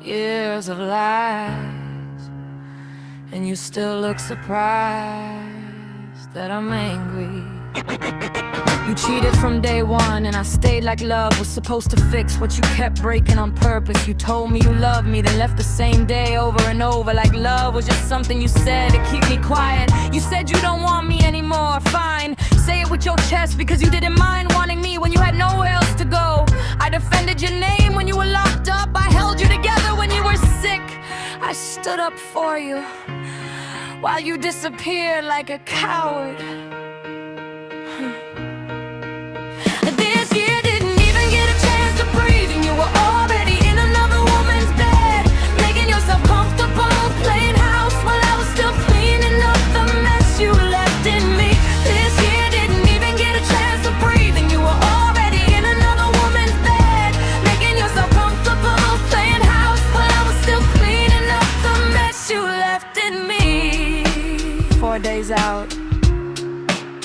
years of lies, and you still look surprised that I'm angry. You cheated from day one, and I stayed like love was supposed to fix what you kept breaking on purpose. You told me you loved me, then left the same day over and over, like love was just something you said to keep me quiet. You said you don't want me anymore, fine, say it with your chest, because you didn't mind wanting me when you had nowhere else to go. I defended your name when you were locked up, I held you together when you were sick. I stood up for you while you disappeared like a coward. This year didn't even get a chance to breathe, and you were already in another woman's bed, making yourself comfortable, playing house while I was still cleaning up the mess you left in me. This year didn't even get a chance to breathe, and you were already in another woman's bed, making yourself comfortable, playing house while I was still cleaning up the mess you left in me. 4 days out,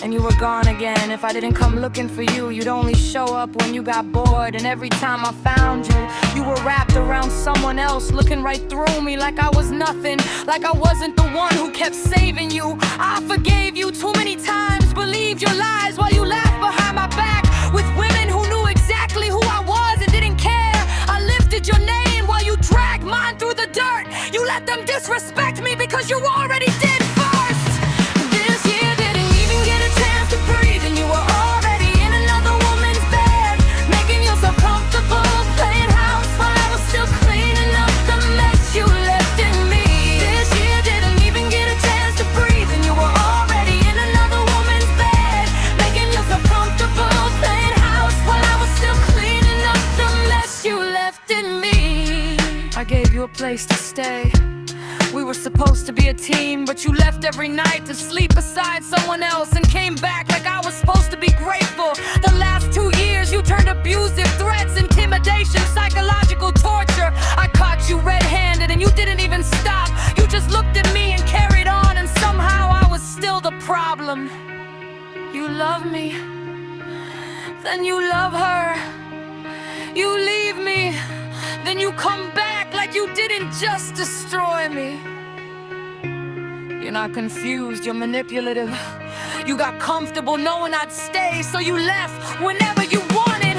and you were gone again. If I didn't come looking for you, you'd only show up when you got bored. And every time I found you, you were wrapped around someone else, looking right through me like I was nothing, like I wasn't the one who kept saving you. I forgave you too many times, believed your lies while you laughed behind my back with women who knew exactly who I was and didn't care. I lifted your name while you dragged mine through the dirt. You let them disrespect me because you already did first. This year didn't even get a chance to breathe, and you were already in another woman's bed, making yourself comfortable, playing house while I was still cleaning up the mess you left in me. This year didn't even get a chance to breathe, and you were already in another woman's bed, making yourself comfortable, playing house while I was still cleaning up the mess you left in me. I gave you a place to stay. We were supposed to be a team, but you left every night to sleep beside someone else and came back like I was supposed to be grateful. The last 2 years you turned abusive, threats, intimidation, psychological torture. I caught you red-handed and you didn't even stop. You just looked at me and carried on, and somehow I was still the problem. You love me, then you love her. You leave me, then you come back like you didn't just destroy me. You're not confused, you're manipulative. You got comfortable knowing I'd stay, so you left whenever you wanted.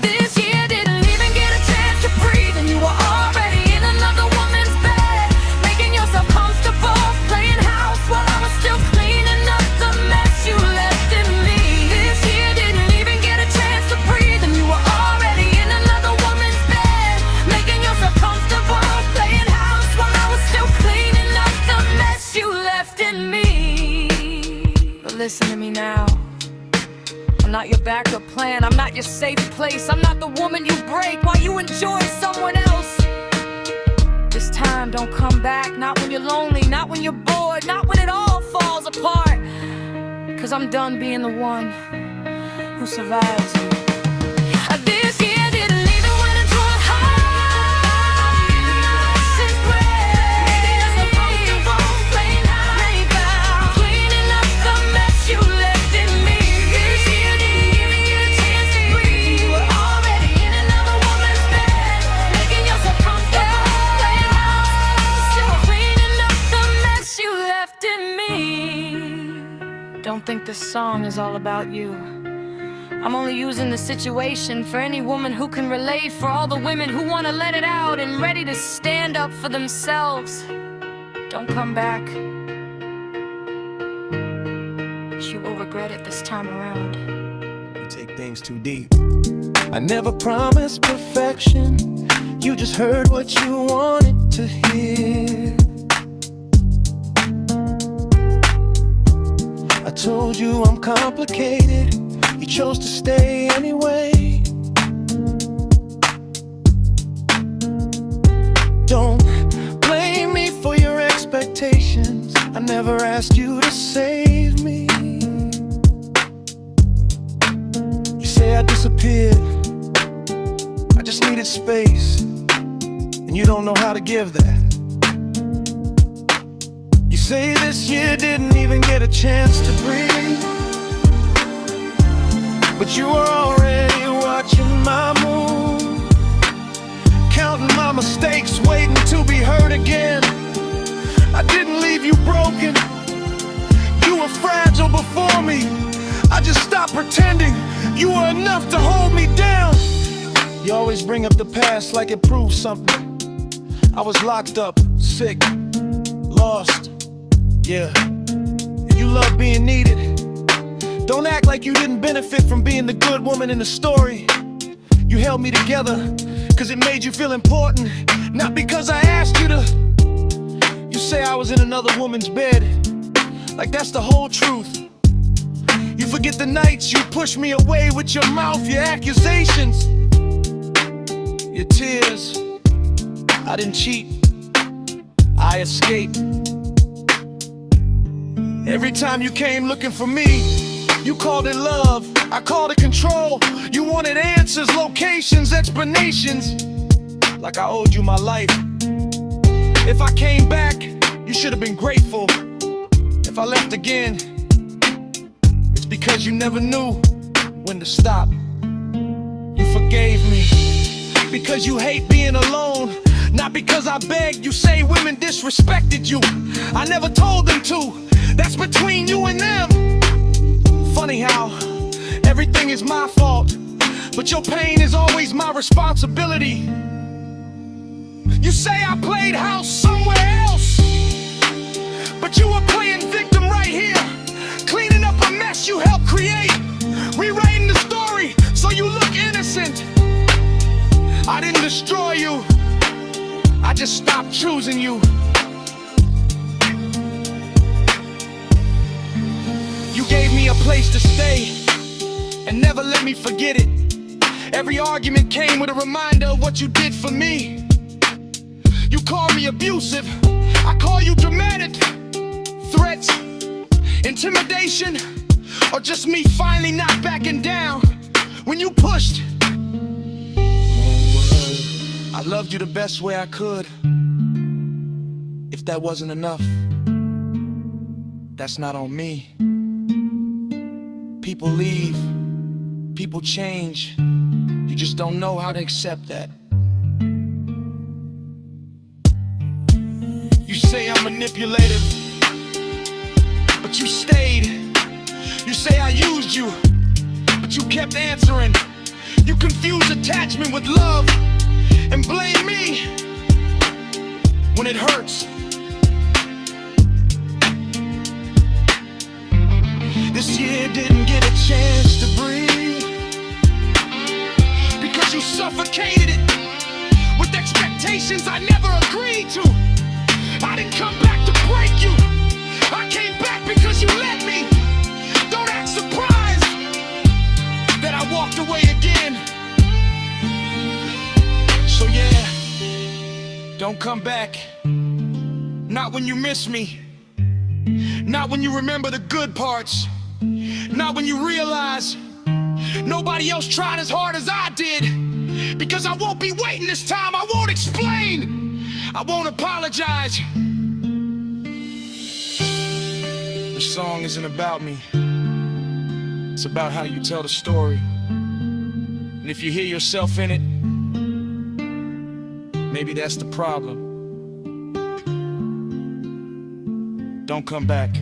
This year didn't even get a chance to breathe, and you were already in another woman's bed, making yourself comfortable, playing house while I was still cleaning up the mess you left in me. This year didn't even get a chance to breathe, and you were already in another woman's bed, making yourself comfortable, playing house while I was still cleaning up the mess you left in me. But listen to me now, I'm not your backup plan, I'm not your safe place, I'm not the woman you break while you enjoy someone else. This time don't come back, not when you're lonely, not when you're bored, not when it all falls apart, 'cause I'm done being the one who survives you. This year didn't even went into a high since grave, comfortable, playing high, cleaning up the mess you left in me. This year didn't even get a chance to breathe, you were already in another woman's bed, making yourself comfortable, playing house, still cleaning up the mess you left in me. Don't think this song is all about you. I'm only using the situation for any woman who can relate, for all the women who want to let it out and ready to stand up for themselves. Don't come back. You will regret it this time around. You take things too deep. I never promised perfection. You just heard what you wanted to hear. I told you I'm complicated. You chose to stay anyway. Don't blame me for your expectations. I never asked you to save me. You say I disappeared, I just needed space, and you don't know how to give that. You say this year didn't even get a chance to breathe, but you were already watching my move, counting my mistakes, waiting to be heard again. I didn't leave you broken. You were fragile before me. I just stopped pretending. You were enough to hold me down. You always bring up the past like it proves something. I was locked up, sick, lost, yeah. And you love being needed. Don't act like you didn't benefit from being the good woman in the story. You held me together, cause it made you feel important, not because I asked you to. You say I was in another woman's bed, like that's the whole truth. You forget the nights you pushed me away with your mouth, your accusations, your tears. I didn't cheat, I escaped. Every time you came looking for me, you called it love, I called it control. You wanted answers, locations, explanations, like I owed you my life. If I came back, you should have been grateful. If I left again, it's because you never knew when to stop. You forgave me because you hate being alone, not because I begged. You say women disrespected you, I never told them to. That's between you and them. Funny how everything is my fault, but your pain is always my responsibility. You say I played house somewhere else, but you were playing victim right here, cleaning up a mess you helped create, rewriting the story so you look innocent. I didn't destroy you, I just stopped choosing you. You gave me a place to stay and never let me forget it. Every argument came with a reminder of what you did for me. You call me abusive, I call you dramatic. Threats, intimidation, or just me finally not backing down when you pushed. I loved you the best way I could. If that wasn't enough, that's not on me. People leave, people change. You just don't know how to accept that. You say I'm manipulative, but you stayed. You say I used you, but you kept answering. You confuse attachment with love and blame me when it hurts. This year didn't get a chance to breathe because you suffocated it with expectations I never agreed to. I didn't come back to break you, I came back because you let me. Don't act surprised that I walked away again. So yeah, don't come back. Not when you miss me, not when you remember the good parts, not when you realize nobody else tried as hard as I did. Because I won't be waiting this time, I won't explain, I won't apologize. This song isn't about me, it's about how you tell the story. And if you hear yourself in it, maybe that's the problem. Don't come back.